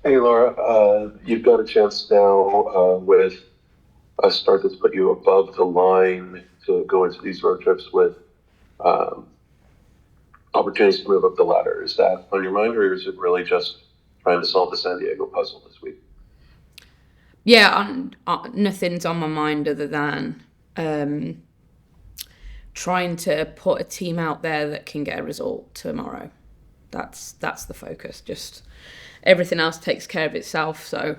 Hey Laura, you've got a chance now with a start that's put you above the line to go into these road trips with um, opportunities to move up the ladder. Is that on your mind, or is it really just trying to solve the San Diego puzzle this week? Yeah, nothing's on my mind other than trying to put a team out there that can get a result tomorrow. That's the focus. Just everything else takes care of itself. So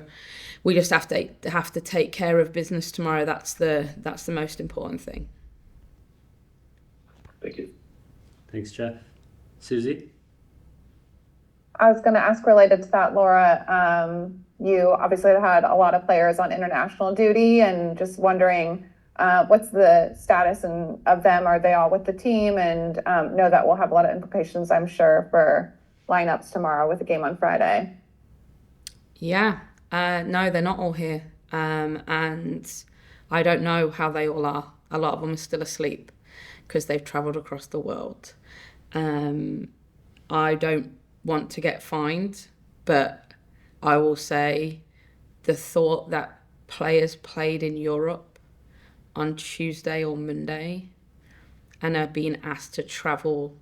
we just have to take care of business tomorrow. That's the most important thing. Thank you. Thanks, Jeff. Susie? I was going to ask related to that, Laura. You obviously had a lot of players on international duty, and just wondering what's the status of them? Are they all with the team? And know that will have a lot of implications, I'm sure, for lineups tomorrow with the game on Friday. Yeah, no, they're not all here, and I don't know how they all are. A lot of them are still asleep because they've travelled across the world. Um, I don't want to get fined, but I will say the thought that players played in Europe on Tuesday or Monday and are being asked to travel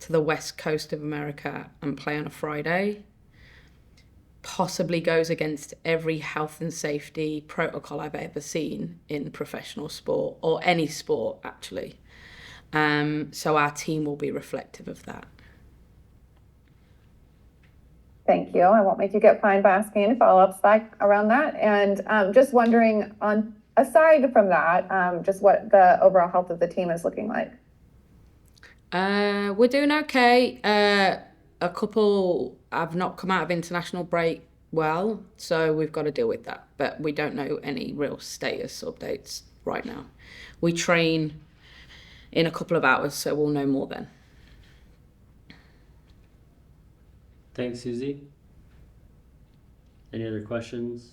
to the west coast of America and play on a Friday possibly goes against every health and safety protocol I've ever seen in professional sport or any sport, actually. So our team will be reflective of that. Thank you. I won't make you get fined by asking any follow-ups back around that. And just wondering, on aside from that, just what the overall health of the team is looking like. We're doing okay. A couple have not come out of international break well, so we've got to deal with that. But we don't know any real status updates right now. We train in a couple of hours, so we'll know more then. Thanks, Susie. Any other questions?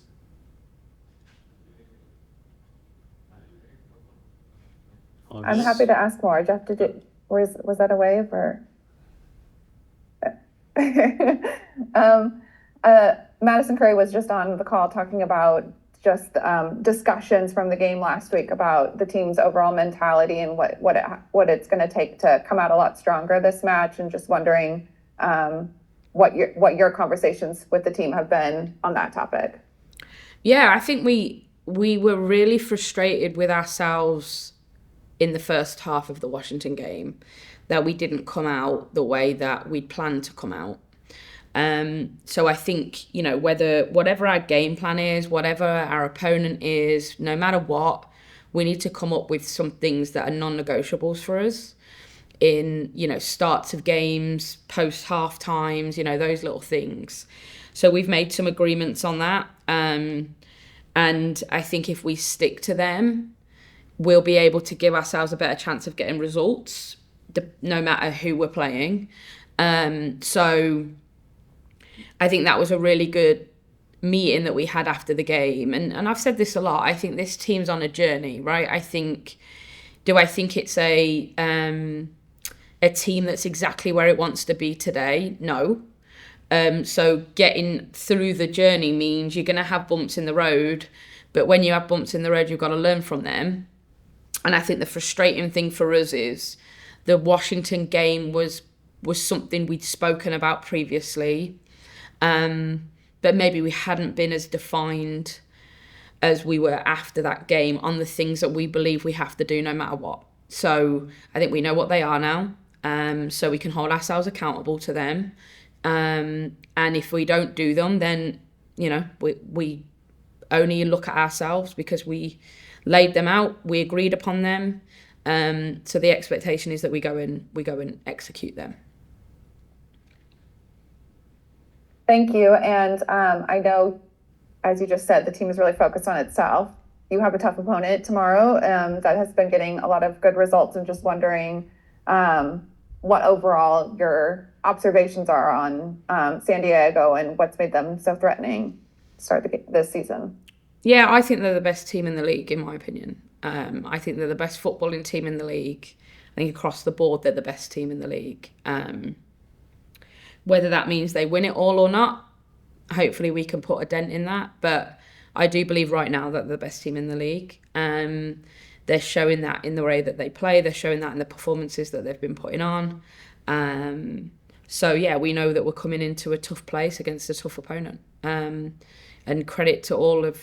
I'm happy to ask more. Jeff, was that a wave or? Madison Curry was just on the call talking about just discussions from the game last week about the team's overall mentality and what it's going to take to come out a lot stronger this match, and just wondering what your conversations with the team have been on that topic. Yeah, I think we were really frustrated with ourselves in the first half of the Washington game that we didn't come out the way that we'd planned to come out. So I think, whatever our game plan is, whatever our opponent is, no matter what, we need to come up with some things that are non-negotiables for us in, starts of games, post half times, those little things. So we've made some agreements on that. And I think if we stick to them, we'll be able to give ourselves a better chance of getting results, no matter who we're playing. So I think that was a really good meeting that we had after the game. And I've said this a lot. I think this team's on a journey, right? Do I think it's a team that's exactly where it wants to be today? No. So getting through the journey means you're going to have bumps in the road. But when you have bumps in the road, you've got to learn from them. And I think the frustrating thing for us is the Washington game was something we'd spoken about previously. But maybe we hadn't been as defined as we were after that game on the things that we believe we have to do no matter what. So I think we know what they are now, so we can hold ourselves accountable to them. And if we don't do them, then, we only look at ourselves because we laid them out, we agreed upon them. So the expectation is that we go and execute them. Thank you. And I know, as you just said, the team is really focused on itself. You have a tough opponent tomorrow that has been getting a lot of good results, and just wondering what overall your observations are on San Diego and what's made them so threatening to start this season. Yeah, I think they're the best team in the league, in my opinion. I think they're the best footballing team in the league. I think across the board, they're the best team in the league. Whether that means they win it all or not, hopefully we can put a dent in that. But I do believe right now that they're the best team in the league. They're showing that in the way that they play. They're showing that in the performances that they've been putting on. So yeah, we know that we're coming into a tough place against a tough opponent. And credit to all of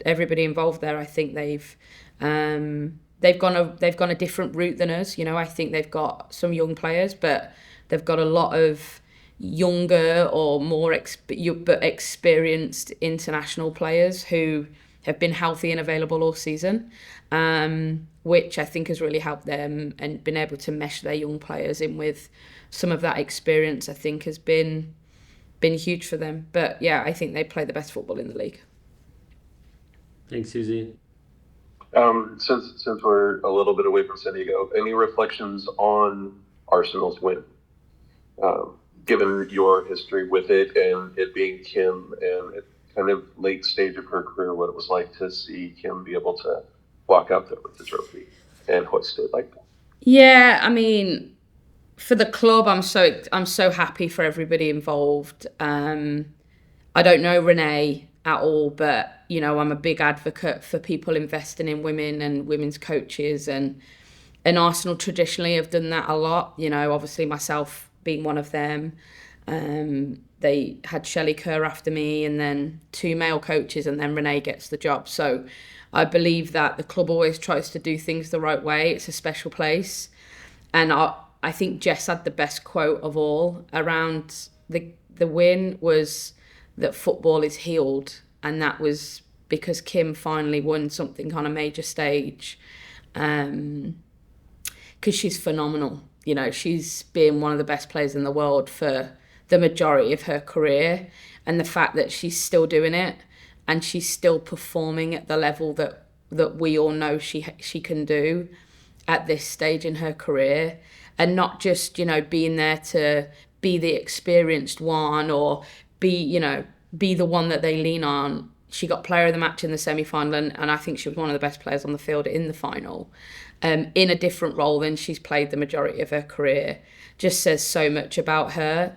everybody involved there. I think they've gone a different route than us. You know, I think they've got some young players, but they've got a lot of younger or more but experienced international players who have been healthy and available all season, which I think has really helped them, and been able to mesh their young players in with some of that experience, I think has been huge for them. But yeah, I think they play the best football in the league. Thanks, Susie. Since we're a little bit away from San Diego, any reflections on Arsenal's win? Given your history with it and it being Kim and it kind of late stage of her career, what it was like to see Kim be able to walk out there with the trophy and hoist it like that. Yeah, I mean, for the club, I'm so happy for everybody involved. I don't know Renee at all, but you know, I'm a big advocate for people investing in women and women's coaches, and Arsenal traditionally have done that a lot. You know, obviously myself being one of them. They had Shelley Kerr after me, and then 2 male coaches, and then Renee gets the job. So I believe that the club always tries to do things the right way. It's a special place. And I think Jess had the best quote of all around the win, was that football is healed. And that was because Kim finally won something on a major stage. Because she's phenomenal. You know, she's been one of the best players in the world for the majority of her career. And the fact that she's still doing it and she's still performing at the level that we all know she can do at this stage in her career, and not just, you know, being there to be the experienced one or be the one that they lean on. She got player of the match in the semi-final, and I think she was one of the best players on the field in the final, in a different role than she's played the majority of her career. Just says so much about her.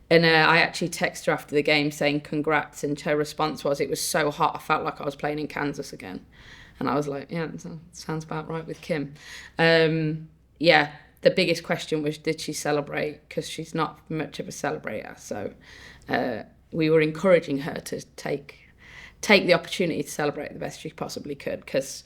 And I actually texted her after the game saying congrats, and her response was, it was so hot I felt like I was playing in Kansas again. And I was like, yeah, that sounds about right with Kim. Yeah, the biggest question was, did she celebrate? Because she's not much of a celebrator. So we were encouraging her to take the opportunity to celebrate the best she possibly could, because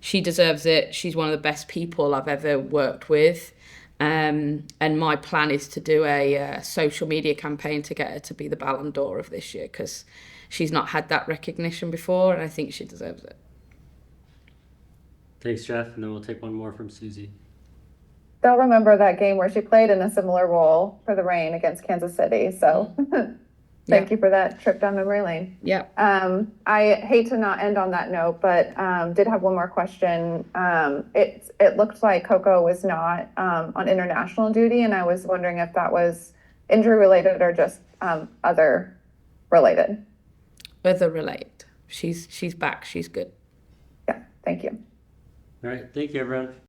she deserves it. She's one of the best people I've ever worked with. And my plan is to do a social media campaign to get her to be the Ballon d'Or of this year, because she's not had that recognition before, and I think she deserves it. Thanks, Jeff. And then we'll take one more from Susie. They'll remember that game where she played in a similar role for the Reign against Kansas City. So thank you for that trip down memory lane. Yeah. I hate to not end on that note, but did have one more question. It looked like Coco was not on international duty, and I was wondering if that was injury related or just other related. Other related. She's back. She's good. Yeah. Thank you. All right. Thank you, everyone.